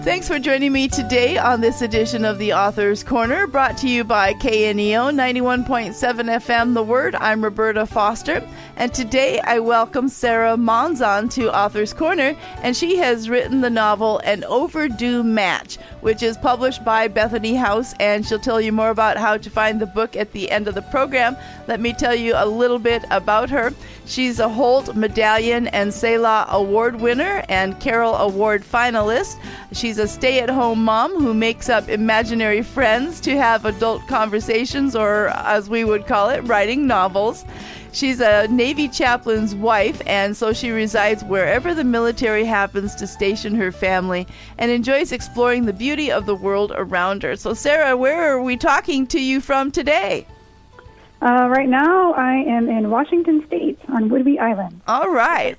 Thanks for joining me today on this edition of the Author's Corner, brought to you by KNEO 91.7 FM The Word. I'm Roberta Foster, and today I welcome Sarah Monzon to Author's Corner, and she has written the novel An Overdue Match, which is published by Bethany House, and she'll tell you more about how to find the book at the end of the program. Let me tell you a little bit about her. She's a Holt Medallion and Selah Award winner and Carroll Award finalist. She's a stay-at-home mom who makes up imaginary friends to have adult conversations, or as we would call it, writing novels. She's a Navy chaplain's wife, and so she resides wherever the military happens to station her family and enjoys exploring the beauty of the world around her. So, Sarah, where are we talking to you from today? Right now, I am in Washington State on Whidbey Island. All right.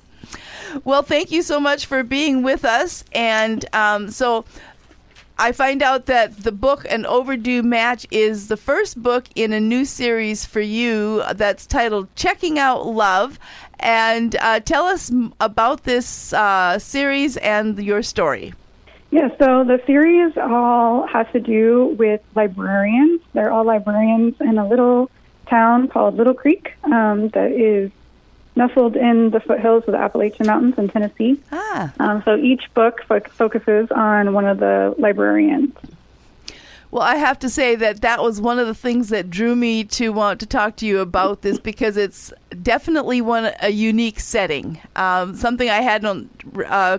Well, thank you so much for being with us. And so I find out that the book An Overdue Match is the first book in a new series for you that's titled Checking Out Love. And tell us about this series and your story. Yeah, so the series all has to do with librarians. They're all librarians in a little town called Little Creek that is nestled in the foothills of the Appalachian Mountains in Tennessee. So each book focuses on one of the librarians. Well, I have to say that was one of the things that drew me to want to talk to you about this, because it's definitely a unique setting, something I hadn't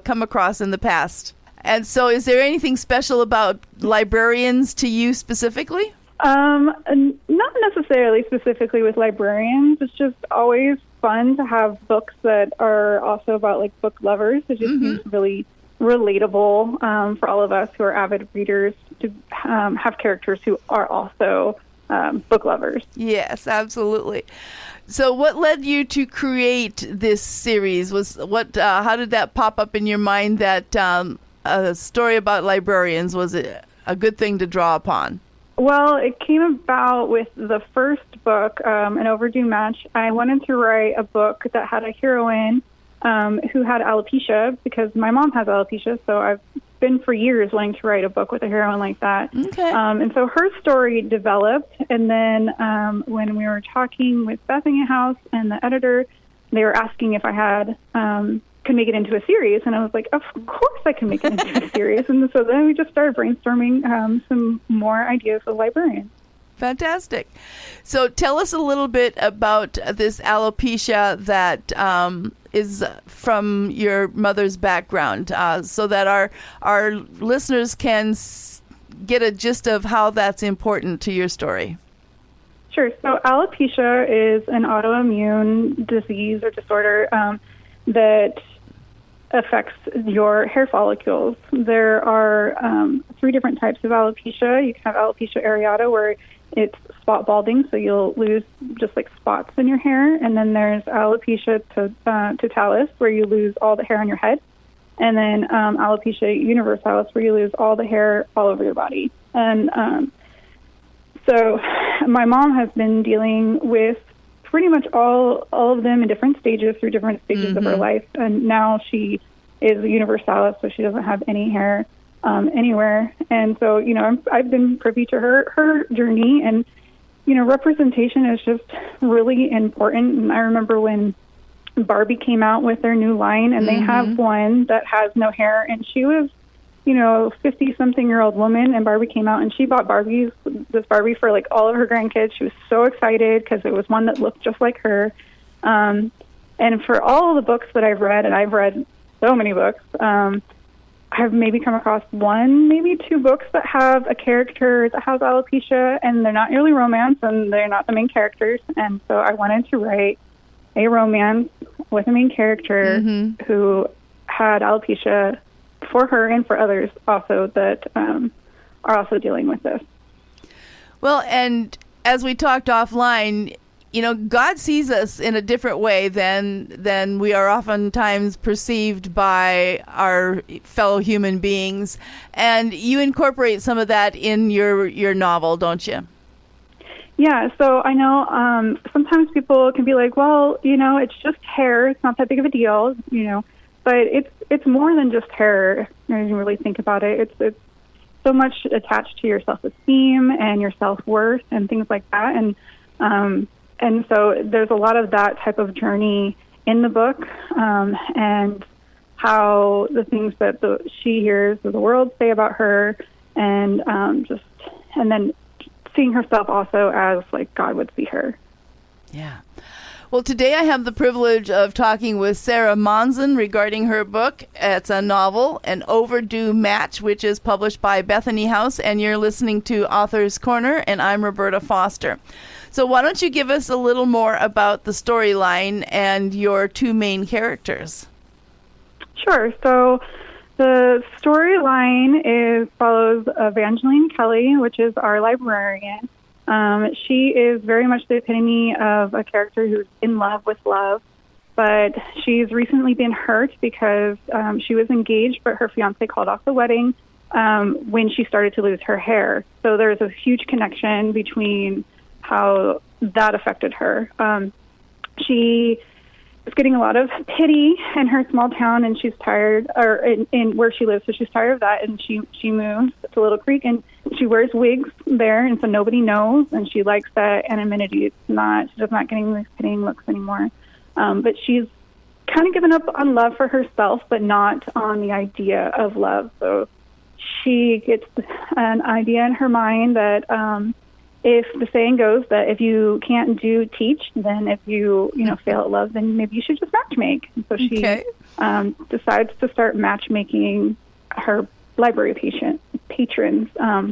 come across in the past. And so is there anything special about librarians to you specifically? Not necessarily specifically with librarians. It's just always fun to have books that are also about like book lovers. It just seems really relatable for all of us who are avid readers to have characters who are also book lovers. Yes, absolutely. So what led you to create this series? How did that pop up in your mind that a story about librarians was a good thing to draw upon? Well, it came about with the first book, An Overdue Match. I wanted to write a book that had a heroine who had alopecia, because my mom has alopecia, so I've been for years wanting to write a book with a heroine like that. Okay. And so her story developed, and then when we were talking with Bethany House and the editor, they were asking if I had could make it into a series, and I was like, of course I can make it into a series. And so then we just started brainstorming some more ideas of librarians. Fantastic. So tell us a little bit about this alopecia that is from your mother's background, so that our listeners can get a gist of how that's important to your story. Sure. So alopecia is an autoimmune disease or disorder that affects your hair follicles. There are 3 different types of alopecia. You can have alopecia areata, where it's spot balding, so you'll lose just like spots in your hair. And then there's alopecia totalis, where you lose all the hair on your head. And then alopecia universalis, where you lose all the hair all over your body. And so my mom has been dealing with pretty much all of them in different stages, through different stages of her life. And now she is a universalis, so she doesn't have any hair anywhere. And so, I've been privy to her journey, and, representation is just really important. And I remember when Barbie came out with their new line, and they have one that has no hair, and she was, 50-something-year-old woman, and Barbie came out, and she bought this Barbie for, like, all of her grandkids. She was so excited because it was one that looked just like her. And for all of the books that I've read, and I've read so many books, I've maybe come across 1, maybe 2 books that have a character that has alopecia, and they're not really romance, and they're not the main characters. And so I wanted to write a romance with a main character who had alopecia, for her and for others also that are also dealing with this. Well, and as we talked offline, God sees us in a different way than we are oftentimes perceived by our fellow human beings. And you incorporate some of that in your novel, don't you? Yeah, so I know sometimes people can be like, well, it's just hair. It's not that big of a deal, but it's more than just hair. When you really think about it, it's so much attached to your self-esteem and your self-worth and things like that. And so there's a lot of that type of journey in the book, and how the things that she hears the world say about her, and then seeing herself also as like God would see her. Yeah. Well, today I have the privilege of talking with Sarah Monzon regarding her book. It's a novel, An Overdue Match, which is published by Bethany House, and you're listening to Author's Corner, and I'm Roberta Foster. So why don't you give us a little more about the storyline and your two main characters? Sure. So the storyline follows Evangeline Kelly, which is our librarian. She is very much the epitome of a character who's in love with love, but she's recently been hurt because she was engaged, but her fiancé called off the wedding when she started to lose her hair. So there's a huge connection between how that affected her. She is getting a lot of pity in her small town, and she's tired, or in where she lives, so she's tired of that, and she moves to Little Creek, and she wears wigs there, and so nobody knows, and she likes that anonymity. She's just not getting these pitying looks anymore. But she's kind of given up on love for herself, but not on the idea of love. So she gets an idea in her mind that if the saying goes that if you can't teach, then if you fail at love, then maybe you should just matchmake. And so she decides to start matchmaking her library patrons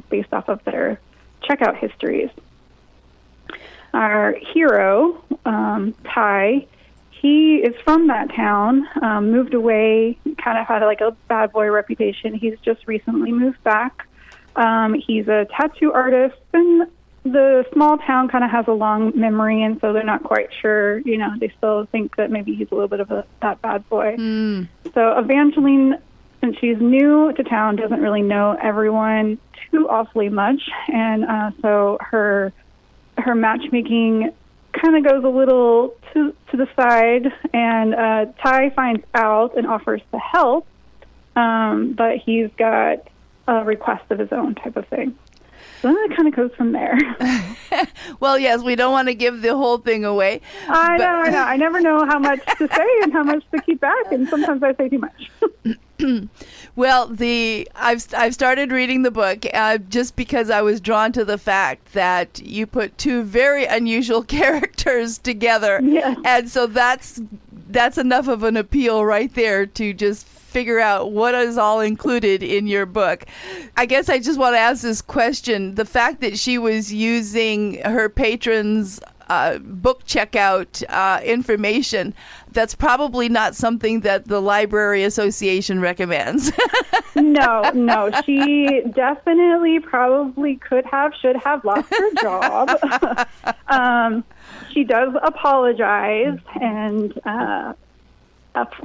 based off of their checkout histories. Our hero, Tai, he is from that town, moved away, kind of had like a bad boy reputation. He's just recently moved back. He's a tattoo artist, and the small town kind of has a long memory, and so they're not quite sure, they still think that maybe he's a little bit of that bad boy. So Evangeline, since she's new to town, doesn't really know everyone too awfully much, and so her matchmaking kind of goes a little to the side, and Tai finds out and offers to help, but he's got a request of his own type of thing. So then it kind of goes from there. Well, yes, we don't want to give the whole thing away. I know. I never know how much to say and how much to keep back, and sometimes I say too much. Well, I've started reading the book just because I was drawn to the fact that you put two very unusual characters together, yes. And so that's enough of an appeal right there to just figure out what is all included in your book. I guess I just want to ask this question. The fact that she was using her patrons' book checkout information, that's probably not something that the Library Association recommends. No. She definitely probably should have lost her job. She does apologize, and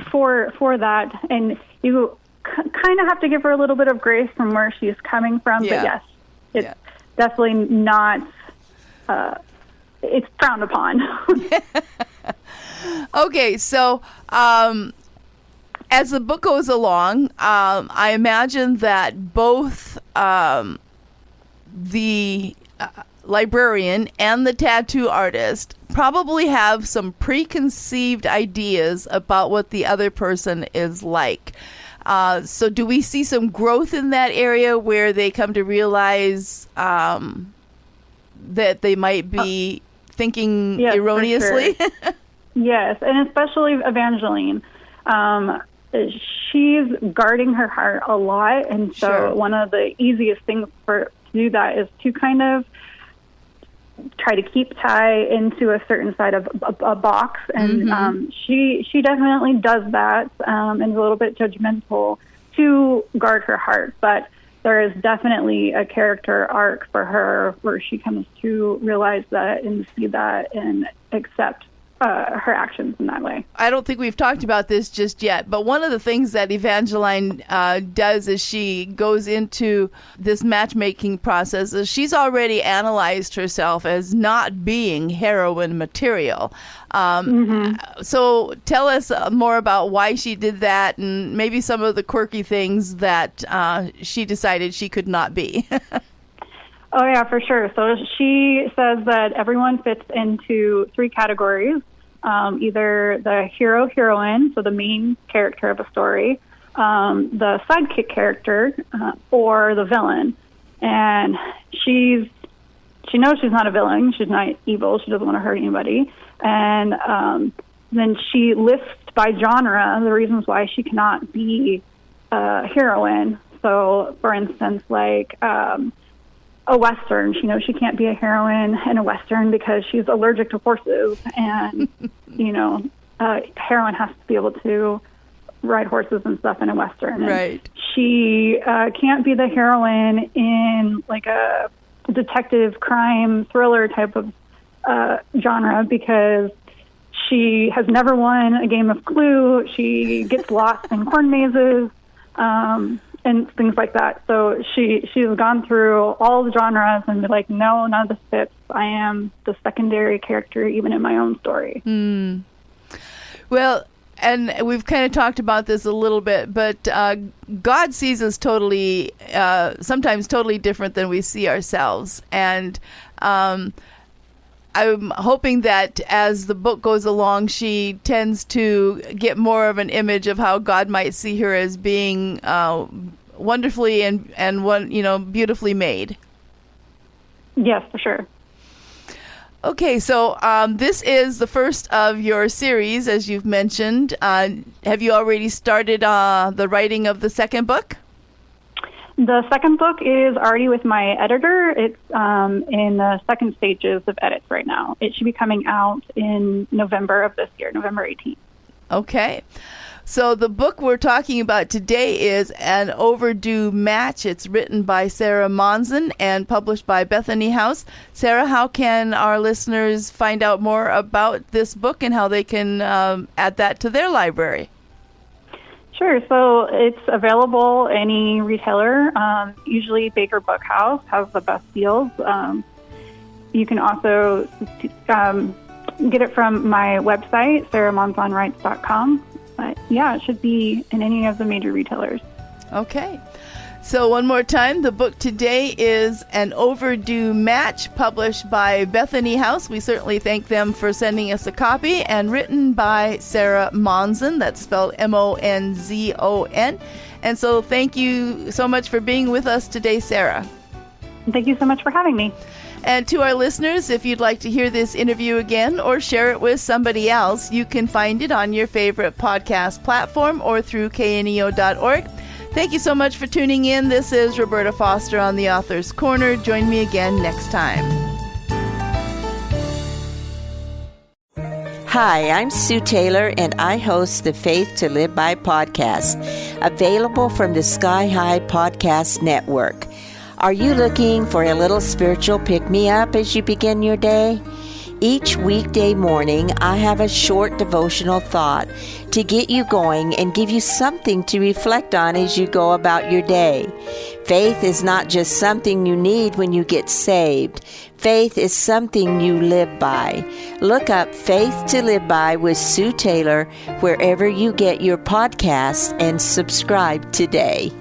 for that, and you kind of have to give her a little bit of grace from where she's coming from. Yeah. But yes, it's definitely not. It's frowned upon. Okay, so as the book goes along, I imagine that both the librarian and the tattoo artist probably have some preconceived ideas about what the other person is like. So do we see some growth in that area where they come to realize that they might be thinking erroneously? Sure. Yes, and especially Evangeline. She's guarding her heart a lot, and so one of the easiest things to do that is to kind of try to keep Tai into a certain side of a box, and she definitely does that, and is a little bit judgmental to guard her heart, but there is definitely a character arc for her where she comes to realize that and see that and accept her actions in that way. I don't think we've talked about this just yet, but one of the things that Evangeline does is she goes into this matchmaking process. Is she's already analyzed herself as not being heroine material. So tell us more about why she did that and maybe some of the quirky things that she decided she could not be. Oh, yeah, for sure. So she says that everyone fits into 3 categories, either the hero, heroine, so the main character of a story, the sidekick character, or the villain. And she knows she's not a villain. She's not evil. She doesn't want to hurt anybody. And then she lists by genre the reasons why she cannot be a heroine. So, for instance, like a Western. She knows she can't be a heroine in a Western because she's allergic to horses. And, heroine has to be able to ride horses and stuff in a Western. Right. And she can't be the heroine in like a detective crime thriller type of genre because she has never won a game of Clue. She gets lost in corn mazes. And things like that. So she's gone through all the genres and be like, no, none of this fits. I am the secondary character even in my own story. Well, and we've kind of talked about this a little bit, but God sees us totally, sometimes totally different than we see ourselves. And I'm hoping that as the book goes along, she tends to get more of an image of how God might see her as being wonderfully and beautifully made. Yes, for sure. Okay, so this is the first of your series, as you've mentioned. Have you already started the writing of the second book? The second book is already with my editor. It's in the second stages of edits right now. It should be coming out in November of this year, November 18th. Okay. So the book we're talking about today is An Overdue Match. It's written by Sarah Monzon and published by Bethany House. Sarah, how can our listeners find out more about this book and how they can add that to their library? Sure. So it's available any retailer. Usually Baker Book House has the best deals. You can also get it from my website, sarahmonzonwrites.com. But yeah, it should be in any of the major retailers. Okay. So one more time, the book today is An Overdue Match, published by Bethany House. We certainly thank them for sending us a copy, and written by Sarah Monzon. That's spelled Monzon. And so thank you so much for being with us today, Sarah. Thank you so much for having me. And to our listeners, if you'd like to hear this interview again or share it with somebody else, you can find it on your favorite podcast platform or through kneo.org. Thank you so much for tuning in. This is Roberta Foster on the Author's Corner. Join me again next time. Hi, I'm Sue Taylor, and I host the Faith to Live By podcast, available from the Sky High Podcast Network. Are you looking for a little spiritual pick-me-up as you begin your day? Each weekday morning, I have a short devotional thought to get you going and give you something to reflect on as you go about your day. Faith is not just something you need when you get saved. Faith is something you live by. Look up Faith to Live By with Sue Taylor wherever you get your podcasts and subscribe today.